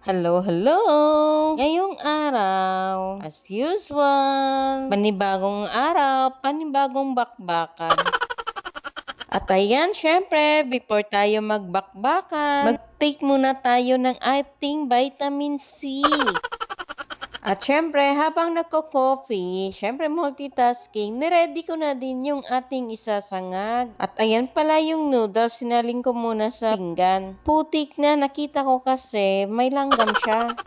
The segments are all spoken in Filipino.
Hello, hello! Ngayong araw, as usual, panibagong araw, panibagong bakbakan. At ayan, syempre, before tayo magbakbakan, mag-take muna tayo ng ating vitamin C. At syempre, habang nagko-coffee, syempre multitasking, niready ko na din yung ating isasangag. At ayan pala yung noodles, sinaling ko muna sa pinggan. Putik na, nakita ko kasi may langgam siya.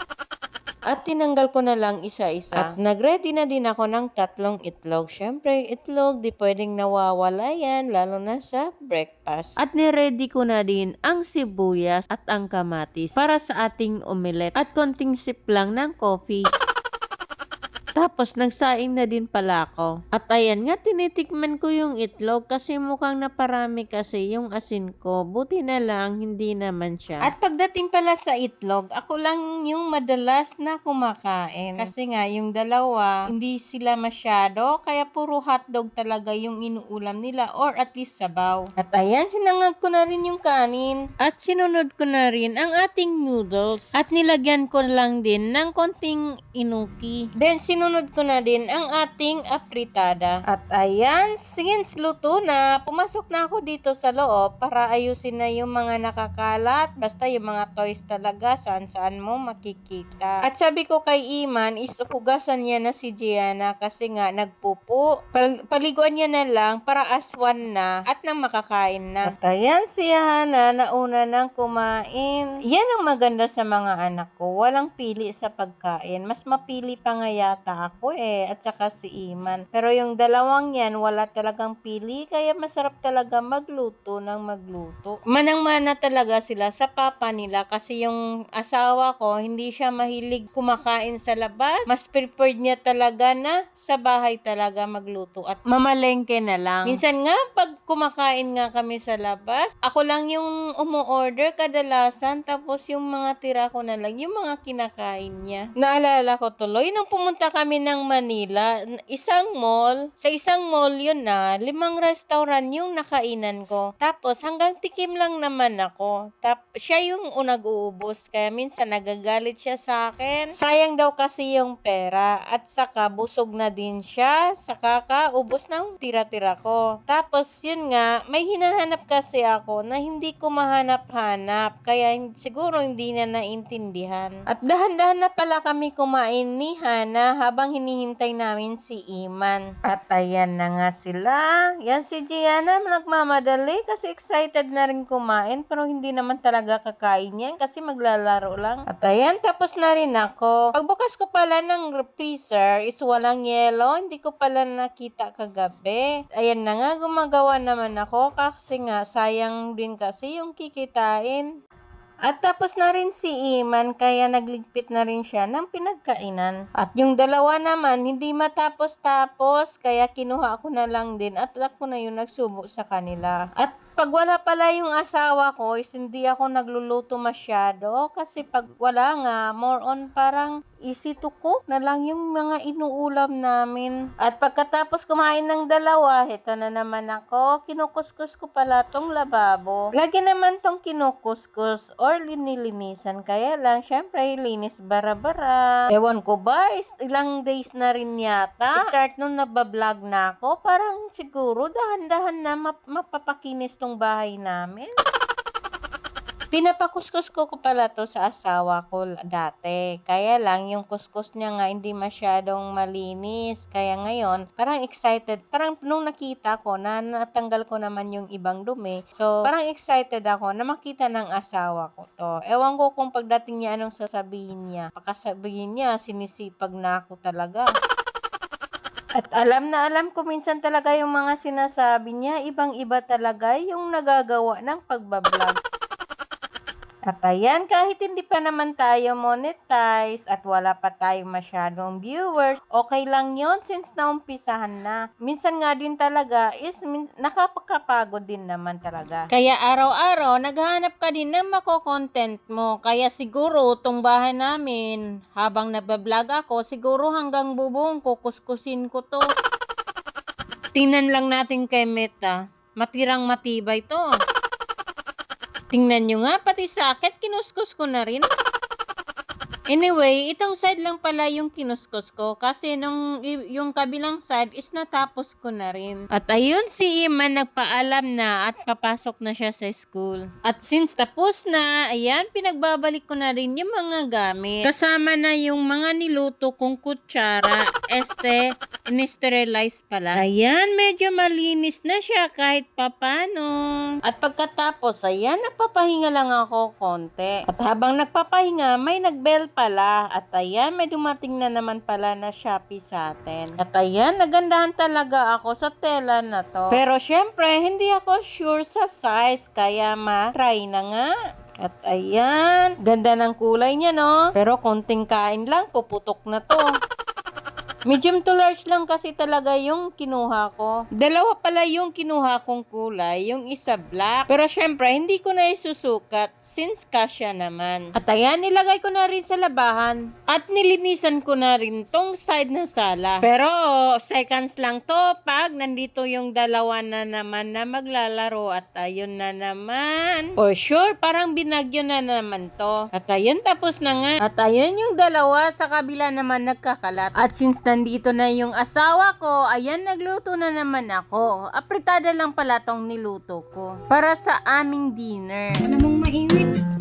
At tinanggal ko na lang isa-isa. At nag-ready na din ako ng 3 itlog. Syempre, itlog, di pwedeng nawawala yan, lalo na sa breakfast. At niready ko na din ang sibuyas at ang kamatis para sa ating omelette. At konting sip lang ng coffee. Tapos, nagsaing na din pala ako. At ayan nga, tinitikman ko yung itlog kasi mukhang naparami kasi yung asin ko. Buti na lang, hindi naman siya. At pagdating pala sa itlog, ako lang yung madalas na kumakain. Kasi nga, yung dalawa, hindi sila masyado, kaya puro hotdog talaga yung inuulam nila or at least sabaw. At ayan, sinangag ko na rin yung kanin. At sinunod ko na rin ang ating noodles. At nilagyan ko lang din ng konting inuki. Then, sinunod ko na din ang ating apritada. At ayan, since luto na, pumasok na ako dito sa loob para ayusin na yung mga nakakalat. Basta yung mga toys talaga, saan-saan mo makikita. At sabi ko kay Iman, is hugasan niya na si Gianna kasi nga nagpupo. Paliguan niya na lang para aswan na at nang makakain na. At ayan, si Hana nauna nang kumain. Yan ang maganda sa mga anak ko. Walang pili sa pagkain. Mas mapili pa nga yata ako at saka si Iman. Pero yung dalawang yan, wala talagang pili, kaya masarap talaga magluto ng magluto. Manang-mana talaga sila sa papa nila kasi yung asawa ko, hindi siya mahilig kumakain sa labas. Mas preferred niya talaga na sa bahay talaga magluto at mamalengke na lang. Minsan nga, pag kumakain nga kami sa labas, ako lang yung umu-order kadalasan, tapos yung mga tira ko na lang, yung mga kinakain niya. Naalala ko tuloy, nung pumunta kami ng Manila, sa isang mall yun na, 5 restaurant yung nakainan ko. Tapos hanggang tikim lang naman ako. Siya yung nag-uubos, kaya minsan nagagalit siya sa akin. Sayang daw kasi yung pera at saka busog na din siya, saka ubos ng tira-tira ko. Tapos yun nga, may hinahanap kasi ako na hindi ko mahanap-hanap, kaya siguro hindi na naintindihan. At dahan-dahan na pala kami kumain ni Hana habang hinihintay namin si Iman. At ayan na nga sila. Yan si Gianna nagmamadali kasi excited na rin kumain, pero hindi naman talaga kakain yan kasi maglalaro lang. At ayan, tapos na rin ako. Pagbukas ko pala ng freezer is walang yelo. Hindi ko pala nakita kagabi. Ayan na nga, gumagawa naman ako kasi nga sayang din kasi yung kikitain. At tapos na rin si Iman, kaya nagligpit na rin siya ng pinagkainan. At yung dalawa naman, hindi matapos-tapos, kaya kinuha ko na lang din at ako na yung nagsubo sa kanila. At pag wala pala yung asawa ko, is hindi ako nagluluto masyado kasi pag wala nga, more on parang easy to cook na lang yung mga inuulam namin. At pagkatapos kumain ng dalawa, heto na naman ako, kinukuskus ko pala tong lababo. Lagi naman tong kinukuskus or linilinisan, kaya lang, syempre, linis bara-bara. Ewan ko ba, ilang days na rin yata. Start nung nabablog na ako, parang siguro dahan-dahan na mapapakinis tong bahay namin. Pinapakuskus ko pala to sa asawa ko dati. Kaya lang, yung kuskus niya nga hindi masyadong malinis. Kaya ngayon, parang excited. Parang nung nakita ko na natanggal ko naman yung ibang dumi. So, parang excited ako na makita ng asawa ko to. Ewan ko kung pagdating niya anong sasabihin niya. Baka sabihin niya, sinisipag na ako talaga. At alam na alam ko minsan talaga yung mga sinasabi niya. Ibang-iba talaga yung nagagawa ng pagbablog. At ayan, kahit hindi pa naman tayo monetize at wala pa tayong masyadong viewers, okay lang yon since naumpisahan na. Minsan nga din talaga is nakapagpagod din naman talaga. Kaya araw-araw, naghahanap ka din ng mako-content mo. Kaya siguro, tong bahay namin, habang nagbablog ako, siguro hanggang bubong, kukuskusin ko to. Tingnan lang natin kay Meta. Matirang matibay to. Tingnan nyo nga, pati sakit, kinuskus ko na rin. Anyway, itong side lang pala yung kinuskos ko kasi yung kabilang side is natapos ko na rin. At ayun si Iman nagpaalam na at papasok na siya sa school. At since tapos na, ayan, pinagbabalik ko na rin yung mga gamit. Kasama na yung mga niluto kong kutsara. In-sterilize pala. Ayan, medyo malinis na siya kahit papano. At pagkatapos, ayan, nagpapahinga lang ako konti. At habang nagpapahinga, may nagbell pala. At ayan, may dumating na naman pala na Shopee sa atin. At ayan, nagandahan talaga ako sa tela na to. Pero syempre, hindi ako sure sa size, kaya ma-try na nga. At ayan, ganda ng kulay niya, no? Pero konting kain lang, puputok na to. Medium to large lang kasi talaga yung kinuha ko. Dalawa pala yung kinuha kong kulay, yung isa black. Pero syempre, hindi ko na isusukat since kasya naman. At ayan, nilagay ko na rin sa labahan. At nilinisan ko na rin tong side na sala. Pero seconds lang to pag nandito yung dalawa na naman na maglalaro. At ayun na naman. For sure, parang binagyo na naman to. At ayun, tapos na nga. At ayun yung dalawa sa kabila naman nagkakalat. At since nandito na yung asawa ko, ayan, nagluto na naman ako. Apritada lang pala tong niluto ko para sa aming dinner. Ano mong mainit?